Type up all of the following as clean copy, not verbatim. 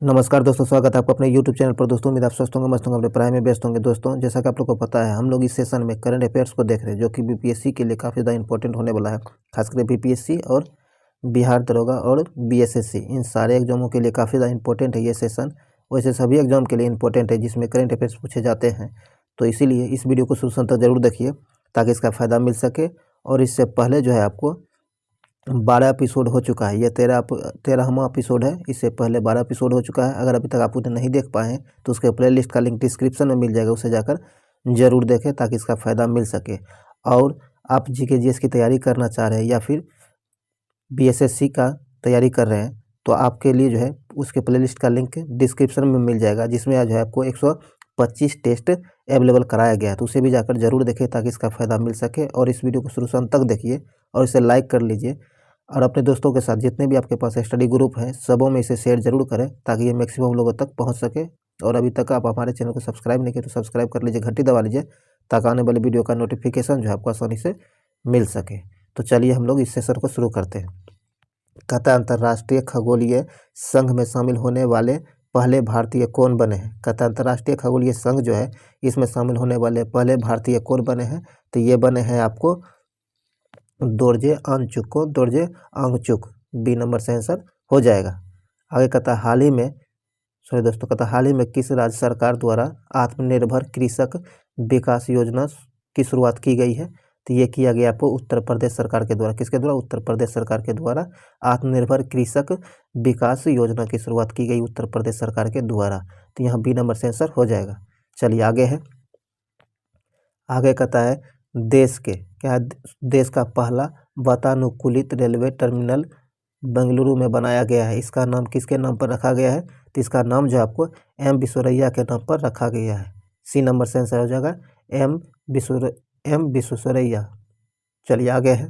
नमस्कार दोस्तों, स्वागत है आपका अपने YouTube चैनल पर। दोस्तों उम्मीद आप स्वस्थ होंगे, मस्त होंगे, अपने पढ़ाई में व्यस्त होंगे। दोस्तों जैसा कि आप लोग को पता है, हम लोग इस सेशन में करंट अफेयर्स को देख रहे हैं, जो कि बीपीएससी के लिए काफ़ी ज़्यादा इंपॉर्टेंट होने वाला है। खासकर बीपीएससी और बिहार दरोगा और बीएसएससी, इन सारे एग्जामों के लिए काफ़ी ज़्यादा इंपॉर्टेंट है ये सेशन। वैसे सभी एग्जाम के लिए इंपॉर्टेंट है जिसमें करंट अफेयर्स पूछे जाते हैं। तो इसीलिए इस वीडियो को शुरू से अंत तक जरूर देखिए ताकि इसका फ़ायदा मिल सके। और इससे पहले जो है आपको 12 एपिसोड हो चुका है, ये 13वां एपिसोड है। इससे पहले 12 एपिसोड हो चुका है। अगर अभी तक आप उन्हें नहीं देख पाए हैं तो उसके प्लेलिस्ट का लिंक डिस्क्रिप्शन में मिल जाएगा, उसे जाकर ज़रूर देखें ताकि इसका फ़ायदा मिल सके। और आप जीके जीएस की तैयारी करना चाह रहे हैं या फिर बीएसएससी का तैयारी कर रहे हैं तो आपके लिए जो है उसके प्लेलिस्ट का लिंक डिस्क्रिप्शन में मिल जाएगा, जिसमें आज जो है आपको 125 टेस्ट अवेलेबल कराया गया है। तो उसे भी जाकर जरूर देखें ताकि इसका फ़ायदा मिल सके। और इस वीडियो को शुरू से अंत तक देखिए और इसे लाइक कर लीजिए और अपने दोस्तों के साथ जितने भी आपके पास स्टडी ग्रुप हैं सबों में इसे शेयर जरूर करें ताकि ये मैक्सिमम लोगों तक पहुंच सके। और अभी तक आप हमारे चैनल को सब्सक्राइब नहीं किए तो सब्सक्राइब कर लीजिए, घंटी दबा लीजिए ताकि आने वाली वीडियो का नोटिफिकेशन जो है आपको आसानी से मिल सके। तो चलिए हम लोग इस सेशन को शुरू करते हैं। कहता है अंतर्राष्ट्रीय खगोलीय संघ में शामिल होने वाले पहले भारतीय कौन बने हैं। कहता है अंतर्राष्ट्रीय खगोलीय संघ जो है इसमें शामिल होने वाले पहले भारतीय कौन बने हैं। तो ये बने हैं आपको दोरजे अंगचुक। बी नंबर से आंसर हो जाएगा। आगे कहता है हाल ही में किस राज्य सरकार द्वारा आत्मनिर्भर कृषक विकास योजना की शुरुआत की गई है। तो ये किया गया आपको उत्तर प्रदेश सरकार के द्वारा। किसके द्वारा? उत्तर प्रदेश सरकार के द्वारा आत्मनिर्भर कृषक विकास योजना की शुरुआत की गई उत्तर प्रदेश सरकार के द्वारा। तो यहाँ बी नंबर से आंसर हो जाएगा। चलिए आगे है। आगे कहता है देश का पहला वातानुकूलित रेलवे टर्मिनल बेंगलुरु में बनाया गया है। इसका नाम किसके नाम पर रखा गया है? तो इसका नाम जो आपको एम विश्वेश्वरैया के नाम पर रखा गया है। सी नंबर से आंसर हो जाएगा एम विश्वेश्वरैया। चलिए आगे है।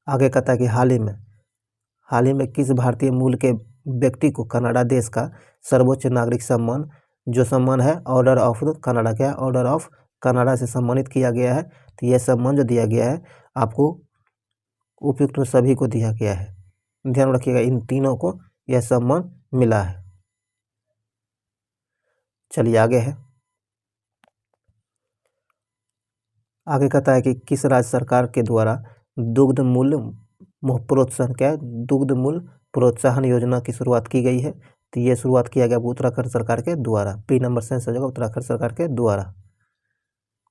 आगे कहता है कि हाल ही में किस भारतीय मूल के व्यक्ति को कनाडा देश का सर्वोच्च नागरिक सम्मान, जो सम्मान है ऑर्डर ऑफ कनाडा, क्या ऑर्डर ऑफ कनाडा से सम्मानित किया गया है। तो यह सम्मान जो दिया गया है आपको उपयुक्त सभी को दिया गया है। ध्यान रखिएगा, इन तीनों को यह सम्मान मिला है। चलिए आगे है। आगे कहता है कि किस राज्य सरकार के द्वारा दुग्ध मूल्य प्रोत्साहन, क्या है, दुग्ध मूल्य प्रोत्साहन योजना की शुरुआत की गई है। तो ये शुरुआत किया गया उत्तराखंड सरकार के द्वारा। पी नंबर से आंसर हो जाएगा उत्तराखंड सरकार के द्वारा।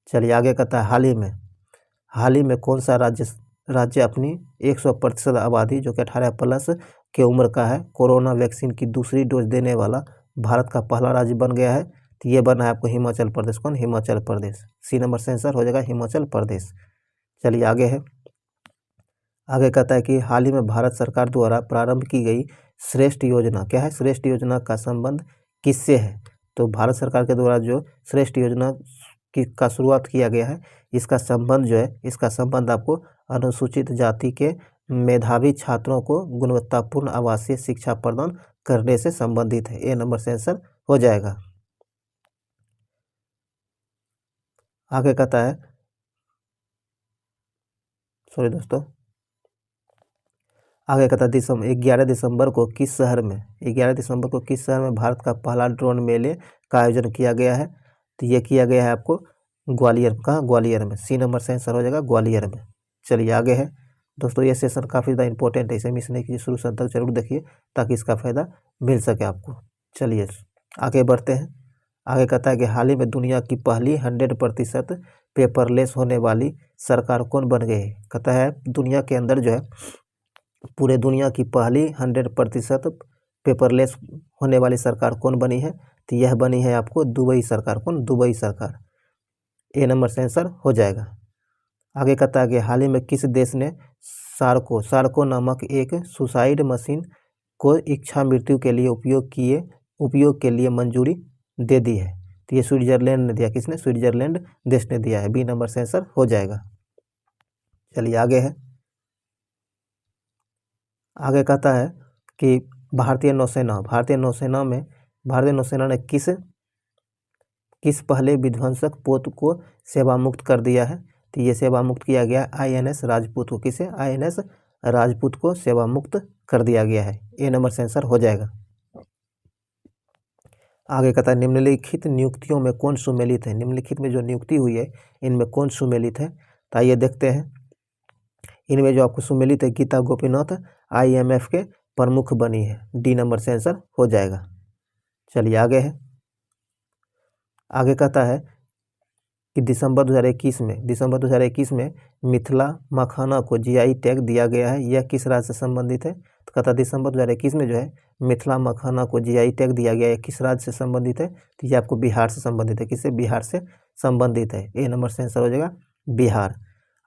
चलिए आगे कहता है हाल ही में कौन सा राज्य अपनी 100% आबादी, जो कि 18+ के उम्र का है, कोरोना वैक्सीन की दूसरी डोज देने वाला भारत का पहला राज्य बन गया है। तो ये बना है आपको हिमाचल प्रदेश। कौन? हिमाचल प्रदेश। सी नंबर से आंसर हो जाएगा हिमाचल प्रदेश। चलिए आगे है। आगे कहता है कि हाल ही में भारत सरकार द्वारा प्रारंभ की गई श्रेष्ठ योजना, क्या है, श्रेष्ठ योजना का संबंध किससे है। तो भारत सरकार के द्वारा जो श्रेष्ठ योजना का शुरुआत किया गया है, इसका संबंध जो है, इसका संबंध आपको अनुसूचित जाति के मेधावी छात्रों को गुणवत्तापूर्ण आवासीय शिक्षा प्रदान करने से संबंधित है। ए नंबर से आंसर हो जाएगा। आगे कहता है, सॉरी दोस्तों, आगे कहता है 11 दिसंबर को किस शहर में भारत का पहला ड्रोन मेले का आयोजन किया गया है। तो ये किया गया है आपको ग्वालियर। कहाँ? ग्वालियर में। सी नंबर से आंसर हो जाएगा ग्वालियर में। चलिए आगे है। दोस्तों ये सेशन काफ़ी ज़्यादा इंपॉर्टेंट है, इसे मिस नहीं कीजिए, शुरू से अंत तक जरूर देखिए ताकि इसका फ़ायदा मिल सके आपको। चलिए आगे बढ़ते हैं। आगे कहता है कि हाल ही में दुनिया की पहली 100% पेपरलेस होने वाली सरकार कौन बन गई है। कहता है दुनिया के अंदर जो है, पूरे दुनिया की पहली 100% पेपरलेस होने वाली सरकार कौन बनी है। तो यह बनी है आपको दुबई सरकार। कौन? दुबई सरकार। ए नंबर से आंसर हो जाएगा। आगे कहता है कि हाल ही में किस देश ने सार्को नामक एक सुसाइड मशीन को इच्छा मृत्यु के लिए उपयोग के लिए मंजूरी दे दी है। तो ये स्विट्जरलैंड ने दिया। किसने? स्विट्जरलैंड देश ने दिया है। बी नंबर से आंसर हो जाएगा। चलिए आगे है। आगे कहता है कि भारतीय नौसेना ने किस पहले विध्वंसक पोत को सेवा मुक्त कर दिया है। तो ये सेवा मुक्त किया गया INS राजपूत को। किसे? INS राजपूत को सेवा मुक्त कर दिया गया है। ए नंबर से आंसर हो जाएगा। आगे कहता है निम्नलिखित नियुक्तियों में कौन सुमेलित है। निम्नलिखित में जो नियुक्ति हुई है इनमें कौन सुमेलित है, तो आइए देखते हैं। इनमें जो आपको सुमेलित है, गीता गोपीनाथ IMF के प्रमुख बनी है। डी नंबर से आंसर हो जाएगा। चलिए आगे है। आगे कहता है कि दिसंबर 2021 में मिथिला मखाना को GI टैग दिया गया है। यह किस राज्य से संबंधित है, तो कहता है दिसंबर 2021 में जो है मिथिला मखाना को GI टैग दिया गया है, किस राज्य से संबंधित है, तो ये आपको बिहार से संबंधित है। किससे, बिहार से संबंधित है। ए नंबर से आंसर हो जाएगा बिहार।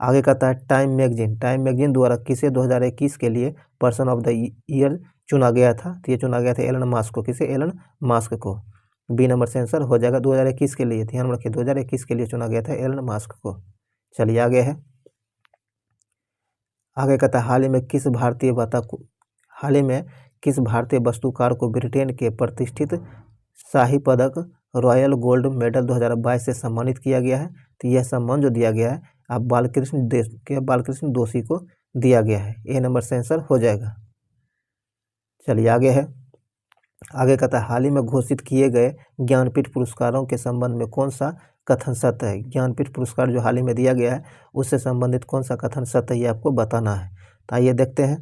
आगे कहता है टाइम मैगजीन द्वारा किसे 2021 के लिए पर्सन ऑफ द ईयर चुना गया था, तो ये चुना गया था एलन मास्क को। किसे, एलन मास्क को। बी नंबर से आंसर हो जाएगा। 2021 के लिए, ध्यान रखिए 2021 के लिए चुना गया था एलन मास्क को। चलिए आगे है। आगे कहता है हाल ही में किस भारतीय वस्तुकार को ब्रिटेन के प्रतिष्ठित शाही पदक रॉयल गोल्ड मेडल 2022 से सम्मानित किया गया है, तो यह सम्मान जो दिया गया है आप बालकृष्ण दोषी को दिया गया है। ए नंबर से आंसर हो जाएगा। चलिए आगे है। आगे कहता है हाल ही में घोषित किए गए ज्ञानपीठ पुरस्कारों के संबंध में कौन सा कथन सत्य है। ज्ञानपीठ पुरस्कार जो हाल ही में दिया गया है उससे संबंधित कौन सा कथन सत्य है, ये आपको बताना है। तो आइए देखते हैं।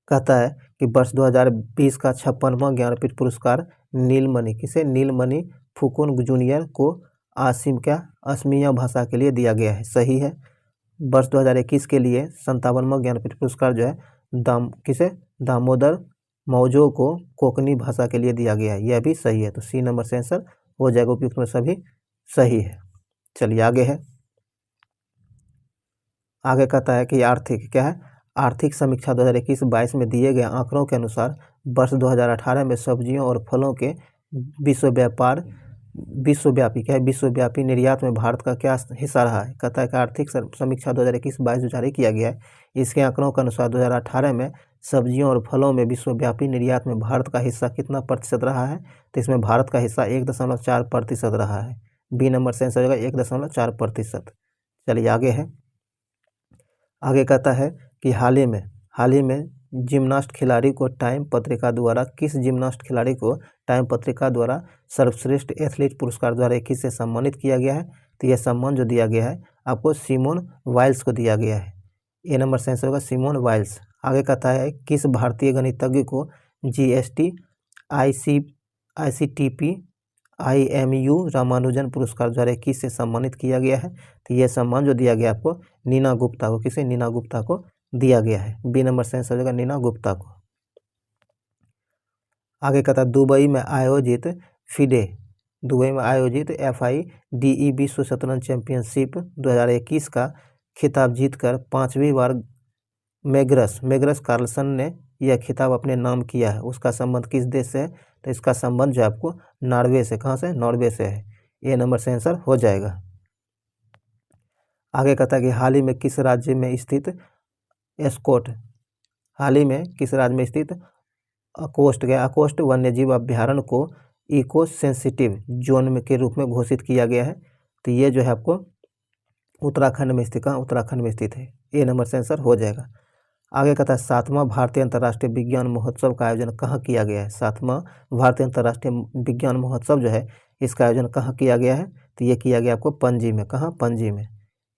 कहता है कि वर्ष 2020 का 56वां ज्ञानपीठ पुरस्कार नीलमणि किसे, नीलमणि फुकोन जूनियर को असमिया भाषा के लिए दिया गया है। सही है। वर्ष 2021 के लिए 57वां ज्ञानपीठ पुरस्कार जो है दामोदर मौजो को कोंकणी भाषा के लिए दिया गया है। यह भी सही है। तो सी नंबर से आंसर हो जाएगा। उपयुक्त में सभी सही है। चलिए आगे है। आगे कहता है कि आर्थिक समीक्षा 2021-22 में दिए गए आंकड़ों के अनुसार वर्ष 2018 में सब्जियों और फलों के विश्वव्यापी निर्यात में भारत का क्या हिस्सा रहा है। कहता है कि आर्थिक समीक्षा 2021-22 जो जारी किया गया है इसके आंकड़ों के अनुसार 2018 में सब्जियों और फलों में विश्वव्यापी निर्यात में भारत का हिस्सा कितना प्रतिशत रहा है, तो इसमें भारत का हिस्सा 1.4% रहा है। बी नंबर से आंसर होगा 1.4%। चलिए आगे है। आगे कहता है कि हाल ही में जिम्नास्ट खिलाड़ी को टाइम पत्रिका द्वारा सर्वश्रेष्ठ एथलीट पुरस्कार 2021 से सम्मानित किया गया है। तो यह सम्मान जो दिया गया है आपको सिमोन वाइल्स को दिया गया है। ए नंबर से आंसर होगा सिमोन वाइल्स। आगे कहता है किस भारतीय गणितज्ञ को GST ICTP IMU रामानुजन पुरस्कार 2021 से सम्मानित किया गया है। तो यह सम्मान जो दिया गया आपको नीना गुप्ता को, किसे, नीना गुप्ता को दिया गया है। बी नंबर से आंसर हो जाएगा नीना गुप्ता को। आगे कहता है दुबई में आयोजित FIDE विश्व शतरंज चैंपियनशिप 2021 का खिताब जीतकर 5वीं बार मैग्नस कार्लसन ने यह खिताब अपने नाम किया है। उसका संबंध किस देश से है, तो इसका संबंध जो आपको नॉर्वे से, कहाँ से, नॉर्वे से है। ए नंबर से आंसर हो जाएगा। आगे कहता है कि हाल ही में किस राज्य में स्थित अकोस्ट वन्यजीव अभ्यारण्य को इको सेंसिटिव जोन के रूप में घोषित किया गया है। तो ये जो है आपको उत्तराखंड में स्थित है। ए नंबर से आंसर हो जाएगा। आगे कहता है 7वां भारतीय अंतर्राष्ट्रीय विज्ञान महोत्सव का आयोजन कहाँ किया गया है। 7वां भारतीय अंतर्राष्ट्रीय विज्ञान महोत्सव जो है इसका आयोजन कहाँ किया गया है, तो ये किया गया आपको पणजी में। कहाँ, पणजी में।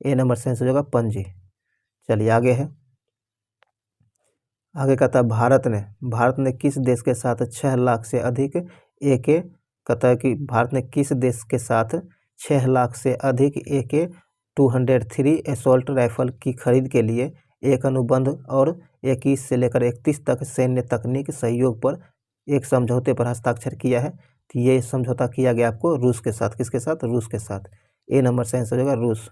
ए नंबर से आंसर होगा पणजी। चलिए आगे है। आगे कहता है भारत ने किस देश के साथ 6 लाख से अधिक कहता है कि भारत ने किस देश के साथ 6 लाख से अधिक AK-203 असॉल्ट राइफल की खरीद के लिए एक अनुबंध और 21 से लेकर 31 तक सैन्य तकनीक सहयोग पर एक समझौते पर हस्ताक्षर किया है। तो ये समझौता किया गया आपको रूस के साथ। किसके साथ, रूस के साथ। ए नंबर से आंसर होगा रूस।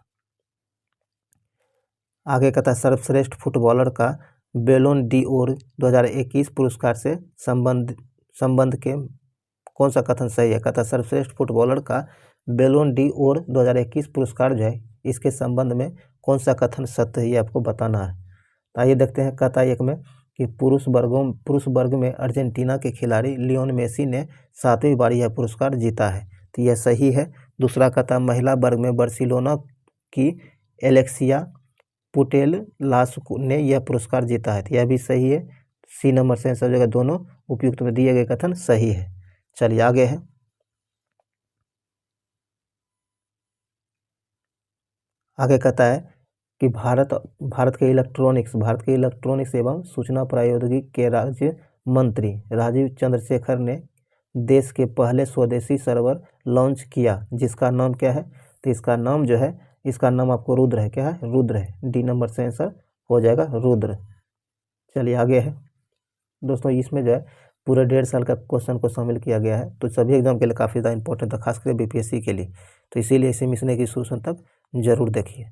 आगे कहता है सर्वश्रेष्ठ फुटबॉलर का बैलोन डी'ओर 2021 पुरस्कार से संबंध के कौन सा कथन सही है। कहता है सर्वश्रेष्ठ फुटबॉलर का बैलोन डी'ओर 2021 पुरस्कार जो है इसके संबंध में कौन सा कथन सत्य है, ये आपको बताना है। तो आइए देखते हैं। कहता है एक में कि पुरुष वर्ग में अर्जेंटीना के खिलाड़ी लियोन मेसी ने 7वीं बार यह पुरस्कार जीता है। तो यह सही है। दूसरा कहता है महिला वर्ग में बार्सिलोना की एलेक्सिया पुटेलास ने यह पुरस्कार जीता है। तो यह भी सही है। सी नंबर से आंसर हो जाएगा। दोनों उपयुक्त में दिए गए कथन सही है। चलिए आगे है। आगे कहता है कि भारत के इलेक्ट्रॉनिक्स एवं सूचना प्रौद्योगिकी के राज्य मंत्री राजीव चंद्रशेखर ने देश के पहले स्वदेशी सर्वर लॉन्च किया, जिसका नाम क्या है? तो इसका नाम जो है, इसका नाम आपको रुद्र है। क्या है? रुद्र है। डी नंबर से आंसर हो जाएगा रुद्र। चलिए आगे है दोस्तों, इसमें जो है पूरे 1.5 साल का क्वेश्चन को शामिल किया गया है, तो सभी एग्जाम के लिए काफ़ी ज़्यादा इंपॉर्टेंट था, खासकर बीपीएससी के लिए। तो इसीलिए इसे मिस नहीं की शुरू तक जरूर देखिए।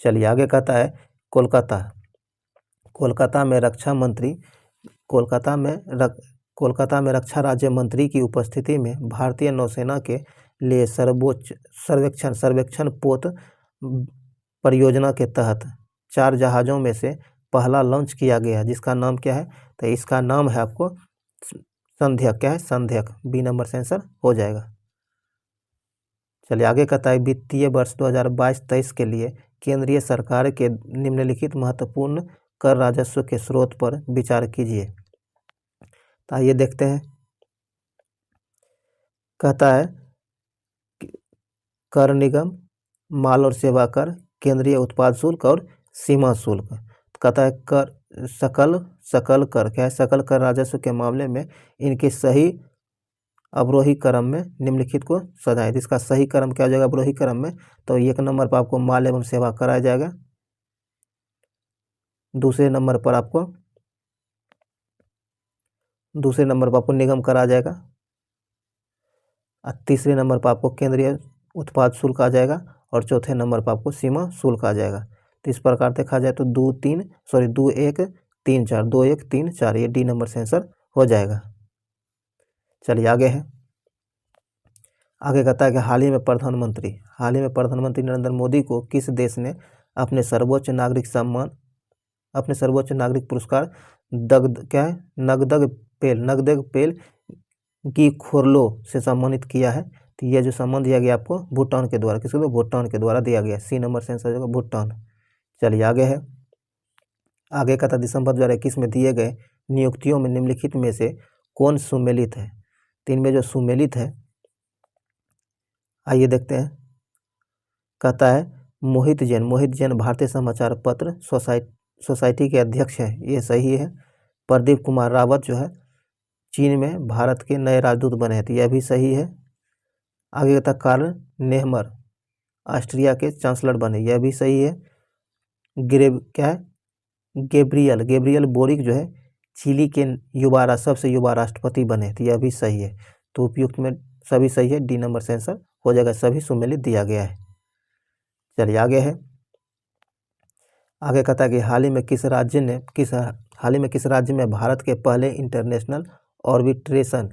चलिए आगे कहता है कोलकाता। कोलकाता में रक्षा मंत्री कोलकाता में रक्षा राज्य मंत्री की उपस्थिति में भारतीय नौसेना के लिए सर्वोच्च सर्वेक्षण पोत परियोजना के तहत 4 जहाज़ों में से पहला लॉन्च किया गया, जिसका नाम क्या है? तो इसका नाम है आपको संध्यक। क्या है? संध्यक। बी नंबर से आंसर हो जाएगा। चलिए आगे कहता है वित्तीय वर्ष 2022-23 के लिए केंद्रीय सरकार के निम्नलिखित महत्वपूर्ण कर राजस्व के स्रोत पर विचार कीजिए। तो आइए देखते हैं। कहता है कर निगम, माल और सेवा कर, केंद्रीय उत्पाद शुल्क और सीमा शुल्क। तो कहता है कर सकल कर। क्या है? सकल कर राजस्व के मामले में इनके सही अवरोही क्रम में निम्नलिखित को सजाएं। इसका सही क्रम क्या हो जाएगा अवरोही क्रम में? तो 1 नंबर पर आपको माल एवं सेवा कराया जाएगा, दूसरे नंबर पर आपको निगम करा जाएगा, और तीसरे नंबर पर आपको केंद्रीय उत्पाद शुल्क आ जाएगा, और चौथे नंबर पर आपको सीमा शुल्क आ जाएगा। तो इस प्रकार देखा जाए तो 2 1 3 4 2 1 3 4 ये डी नंबर से आंसर हो जाएगा। चलिए आगे है। आगे कहता है कि हाल ही में प्रधानमंत्री नरेंद्र मोदी को किस देश ने अपने सर्वोच्च नागरिक पुरस्कार नगदेग पेल की खोरलो से सम्मानित किया है? तो यह जो सम्मान दिया गया आपको भूटान के द्वारा, किसके द्वारा? भूटान के द्वारा दिया गया। सी नंबर से आंसर हो जाएगा भूटान। चलिए आगे है। आगे कहता दिसंबर 2021 में दिए गए नियुक्तियों में निम्नलिखित में से कौन सुमेलित है? तो इनमें जो सुमेलित है, आइए देखते हैं। कहता है मोहित जैन भारतीय समाचार पत्र सोसाइटी के अध्यक्ष हैं, ये सही है। प्रदीप कुमार रावत जो है चीन में भारत के नए राजदूत बने हैं, तो यह भी सही है। आगे कहता कार्ल नेहमर ऑस्ट्रिया के चांसलर बने, यह भी सही है। गेब्रियल बोरिक जो है चिली के सबसे युवा राष्ट्रपति बने, तो यह भी सही है। तो उपयुक्त में सभी सही है, डी नंबर से आंसर हो जाएगा, सभी सुमेलित दिया गया है। चलिए आगे है। आगे कहता है कि हाल ही में किस राज्य में भारत के पहले international arbitration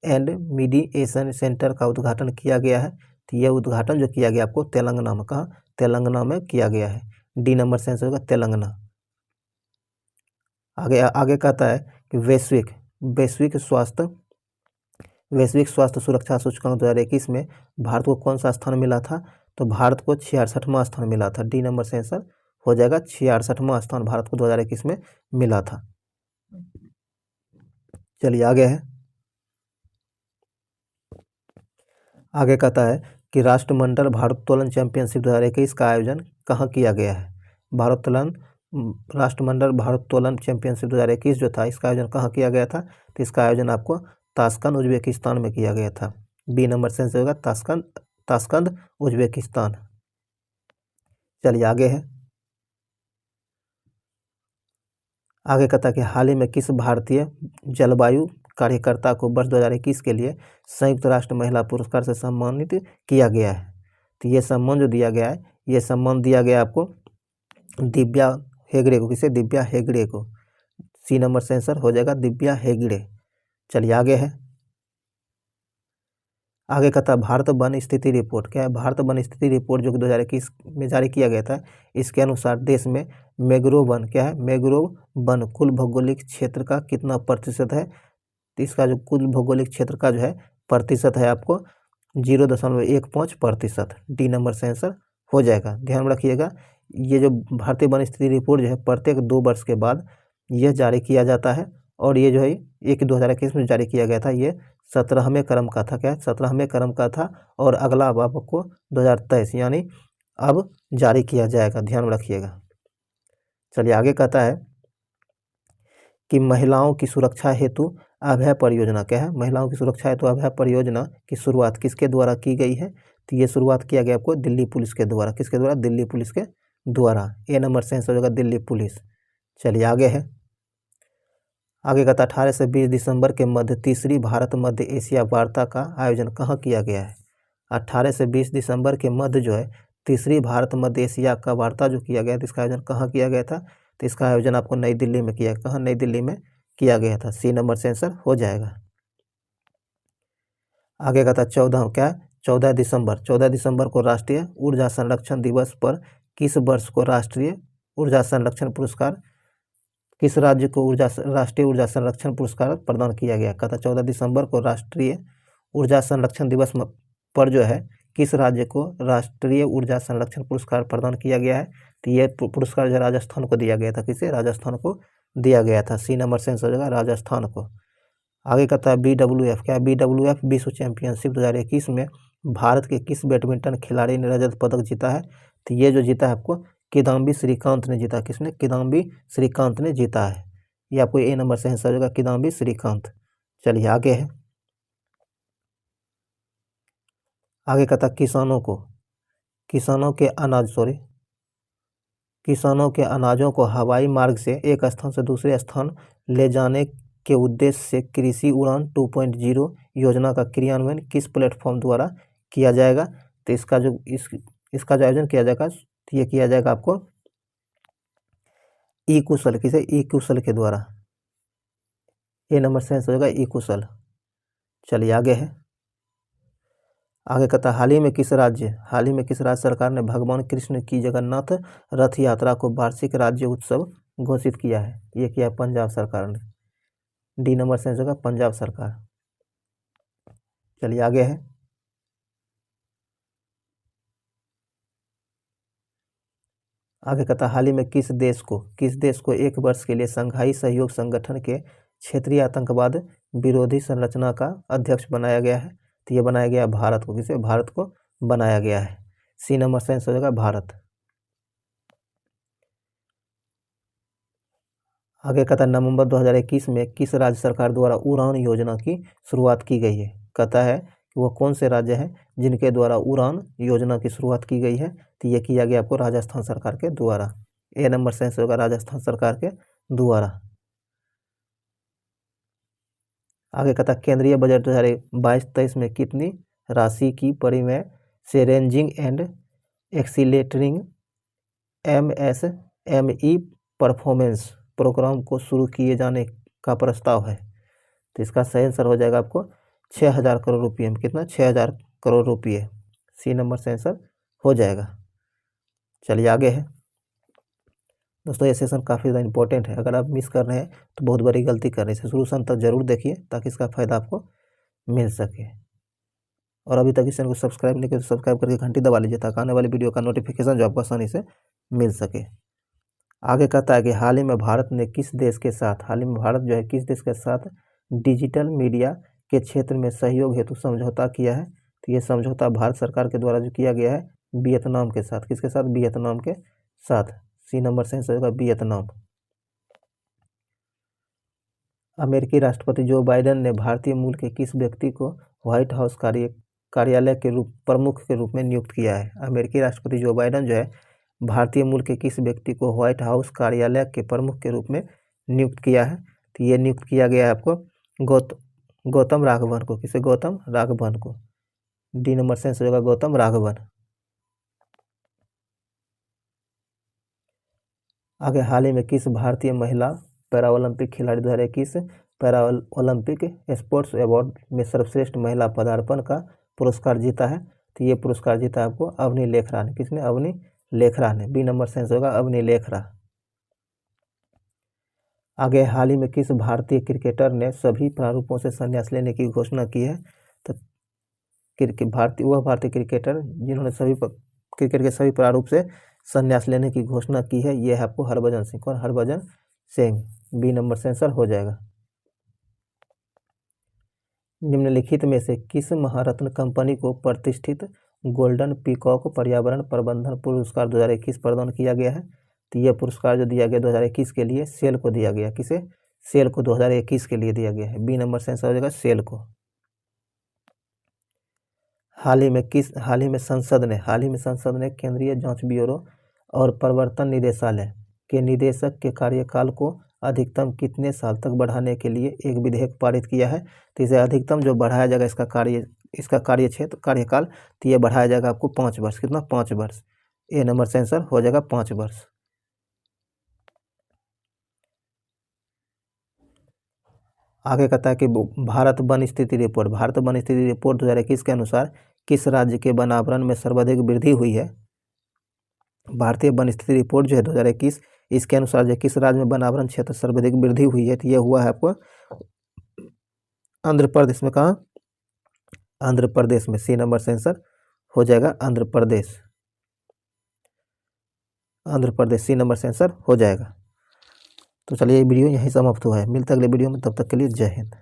and mediation centre का उद्घाटन किया गया है? तो यह उद्घाटन जो किया गया आपको तेलंगाना में, कहाँ? तेलंगाना में किया गया है। डी नंबर से आंसर होगा तेलंगाना। आगे कहता है कि वैश्विक स्वास्थ्य सुरक्षा सूचकांक 2021 में भारत को कौन सा स्थान मिला था? तो भारत को 66वां स्थान मिला था। डी नंबर से आंसर हो जाएगा 66वां स्थान भारत को 2021 में मिला था। चलिए आगे है। आगे कहता है कि राष्ट्रमंडल भारोत्तोलन चैंपियनशिप 2021 का आयोजन कहाँ किया गया है? राष्ट्रमंडल भारोत्तोलन चैंपियनशिप 2021 जो था, इसका आयोजन कहाँ किया गया था? तो इसका आयोजन आपको ताशकंद उज्बेकिस्तान में किया गया था। बी नंबर से आंसर होगा ताशकंद उज्बेकिस्तान। चलिए आगे है। आगे कहता है कि हाल ही में किस भारतीय जलवायु कार्यकर्ता को वर्ष 2021 के लिए संयुक्त राष्ट्र महिला पुरस्कार से सम्मानित किया गया है? तो ये सम्मान जो दिया गया है, ये सम्मान दिया गया आपको दिव्या हेगड़े को। किसे? दिव्या हेगड़े को। सी नंबर से आंसर हो जाएगा दिव्या हेगड़े। चलिए आगे है। आगे कहता है भारत वन स्थिति रिपोर्ट। क्या है? भारत वन स्थिति रिपोर्ट जो कि 2021 में जारी किया गया था, इसके अनुसार देश में मैंग्रोव वन, क्या है? मैंग्रोव वन कुल भौगोलिक क्षेत्र का कितना प्रतिशत है? तो इसका जो कुल भौगोलिक क्षेत्र का जो है प्रतिशत है आपको 0.15%। डी नंबर से आंसर हो जाएगा। ध्यान में रखिएगा, ये जो भारतीय वन स्थिति रिपोर्ट जो है प्रत्येक 2 वर्ष के बाद यह जारी किया जाता है, और ये जो है ये कि 2021 में जारी किया गया था। ये 17वें क्रम का था। क्या 17वें क्रम का था और अगला अब आपको 2023 यानी अब जारी किया जाएगा, ध्यान में रखिएगा। चलिए आगे कहता है कि महिलाओं की सुरक्षा हेतु अभय परियोजना। क्या है? महिलाओं की सुरक्षा हेतु अभय परियोजना की शुरुआत किसके द्वारा की गई है? तो ये शुरुआत किया गया आपको दिल्ली पुलिस के द्वारा। किसके द्वारा? दिल्ली पुलिस के द्वारा। ए नंबर से आंसर हो जाएगा दिल्ली पुलिस। चलिए आगे है, आगे कहता 18 से 20 दिसंबर के मध्य तीसरी भारत मध्य एशिया वार्ता का आयोजन कहाँ किया गया है? 18 से 20 दिसंबर के मध्य जो है तीसरी भारत मध्य एशिया का वार्ता जो किया गया था, इसका आयोजन कहाँ किया गया था? तो इसका आयोजन आपको नई दिल्ली में किया। कहाँ? नई दिल्ली में किया गया था। सी नंबर से आंसर हो जाएगा। आगे कहता 14 क्या 14 दिसंबर को राष्ट्रीय ऊर्जा संरक्षण दिवस पर किस वर्ष को राष्ट्रीय ऊर्जा संरक्षण पुरस्कार, किस राज्य को राष्ट्रीय ऊर्जा संरक्षण पुरस्कार प्रदान किया गया? कहता 14 दिसंबर को राष्ट्रीय ऊर्जा संरक्षण दिवस पर जो है किस राज्य को राष्ट्रीय ऊर्जा संरक्षण पुरस्कार प्रदान किया गया है? तो ये पुरस्कार जो राजस्थान को दिया गया था। किसे? राजस्थान को दिया गया था। सी नंबर से आंसर हो जाएगा राजस्थान को। आगे कहता है BWF। क्या BWF विश्व चैंपियनशिप 2021 में भारत के किस बैडमिंटन खिलाड़ी ने रजत पदक जीता है? तो ये जो जीता है आपको किदाम्बी श्रीकांत ने जीता। किसने? किदाम्बी श्रीकांत ने जीता है। ये आपको ए नंबर से आंसर होगा किदाम्बी श्रीकांत। चलिए आगे है, आगे कहता किसानों के अनाजों को हवाई मार्ग से एक स्थान से दूसरे स्थान ले जाने के उद्देश्य से कृषि उड़ान 2.0 योजना का क्रियान्वयन किस प्लेटफॉर्म द्वारा किया जाएगा? तो इसका जो आयोजन किया जाएगा, तो ये किया जाएगा आपको ई कुशल। किसे? ई कुशल के द्वारा। ए नंबर से आंसर होगा ई कुशल। चलिए आगे है, आगे कहता हाल ही में किस राज्य सरकार ने भगवान कृष्ण की जगन्नाथ रथ यात्रा को वार्षिक राज्य उत्सव घोषित किया है? ये किया पंजाब सरकार ने। डी नंबर से आंसर होगा पंजाब सरकार। चलिए आगे है, आगे कहता हाल ही में किस देश को एक वर्ष के लिए संघाई सहयोग संगठन के क्षेत्रीय आतंकवाद विरोधी संरचना का अध्यक्ष बनाया गया है? तो ये बनाया गया भारत को। किसे? भारत को बनाया गया है। सी नंबर से आंसर हो जाएगा भारत। आगे कहता नवंबर 2021 में किस राज्य सरकार द्वारा उड़ान योजना की शुरुआत की गई है? कहता है कि वो कौन से राज्य हैं जिनके द्वारा उड़ान योजना की शुरुआत की गई है? तो ये किया गया आपको राजस्थान सरकार के द्वारा। ए नंबर से आंसर होगा राजस्थान सरकार के द्वारा। आगे कहता केंद्रीय बजट 2022-23 में कितनी राशि की परिव्यय से raising and accelerating MSME performance programme को शुरू किए जाने का प्रस्ताव है? तो इसका सही आंसर हो जाएगा आपको 6000 करोड़ रुपये में। कितना? 6000 करोड़ रुपये। सी नंबर से आंसर हो जाएगा। चलिए आगे है दोस्तों, ये सेशन काफ़ी ज़्यादा इंपॉर्टेंट है। अगर आप मिस कर रहे हैं तो बहुत बड़ी गलती कर रहे हैं। इसे शुरू से अंत तक जरूर देखिए ताकि इसका फ़ायदा आपको मिल सके। और अभी तक इस चैनल को सब्सक्राइब नहीं किया तो सब्सक्राइब करके घंटी दबा लीजिए ताकि आने वाली वीडियो का नोटिफिकेशन जो आपको आसानी से मिल सके। आगे कहता है कि हाल ही में भारत किस देश के साथ डिजिटल मीडिया के क्षेत्र में सहयोग हेतु समझौता किया है? तो ये समझौता भारत सरकार के द्वारा जो किया गया है वियतनाम के साथ। किसके साथ? वियतनाम के साथ। सी नंबर से आंसर होगा वियतनाम। अमेरिकी राष्ट्रपति जो बाइडेन ने भारतीय मूल के किस व्यक्ति को व्हाइट हाउस कार्यालय के प्रमुख के रूप में नियुक्त किया है? अमेरिकी राष्ट्रपति जो बाइडेन जो है भारतीय मूल के किस व्यक्ति को व्हाइट हाउस कार्यालय के प्रमुख के रूप में नियुक्त किया है? तो ये नियुक्त किया गया है आपको गौतम राघवन को। किसे? गौतम राघवन को। डी नंबर से आंसर होगा गौतम राघवन। आगे हाल ही में किस भारतीय महिला पैराओलंपिक खिलाड़ी 2021 पैराओलंपिक स्पोर्ट्स अवार्ड में सर्वश्रेष्ठ महिला पदार्पण का पुरस्कार जीता है? तो ये पुरस्कार जीता है आपको अवनी लेखरा ने। किसने? अवनी लेखरा ने। बी नंबर से आंसर होगा अवनी लेखरा। आगे हाल ही में किस भारतीय क्रिकेटर ने सभी प्रारूपों से संन्यास लेने की घोषणा की है? तो भारतीय क्रिकेटर जिन्होंने क्रिकेट के सभी प्रारूप से संन्यास लेने की घोषणा की है, ये है आपको हरभजन सिंह। कौन? हरभजन सिंह। बी नंबर से आंसर हो जाएगा। निम्नलिखित में से किस महारत्न कंपनी को प्रतिष्ठित गोल्डन पीकॉक पर्यावरण प्रबंधन पुरस्कार 2021 प्रदान किया गया है? तो यह पुरस्कार जो दिया गया 2021 के लिए सेल को दिया गया। किसे? सेल को 2021 के लिए दिया गया है। बी नंबर से आंसर हो जाएगा सेल को। हाल ही में संसद ने केंद्रीय जांच ब्यूरो और प्रवर्तन निदेशालय के निदेशक के कार्यकाल को अधिकतम कितने साल तक बढ़ाने के लिए एक विधेयक पारित किया है? तो इसे अधिकतम जो बढ़ाया जाएगा इसका कार्यकाल, तो ये बढ़ाया जाएगा आपको 5 वर्ष। कितना? 5 वर्ष। ए नंबर से आंसर हो जाएगा 5 वर्ष। आगे कहता है कि भारत वन स्थिति रिपोर्ट 2021 के अनुसार किस राज्य के वनावरण में सर्वाधिक वृद्धि हुई है? भारतीय वन स्थिति रिपोर्ट जो है 2021, इसके अनुसार जो किस राज्य में वनावरण क्षेत्र सर्वाधिक वृद्धि हुई है? तो यह हुआ है आपको आंध्र प्रदेश में। कहाँ? आंध्र प्रदेश में। सी नंबर से आंसर हो जाएगा आंध्र प्रदेश। सी नंबर से आंसर हो जाएगा। तो चलिए ये वीडियो यहीं समाप्त हुआ है। मिलता है अगले वीडियो में, तब तक के लिए जय हिंद।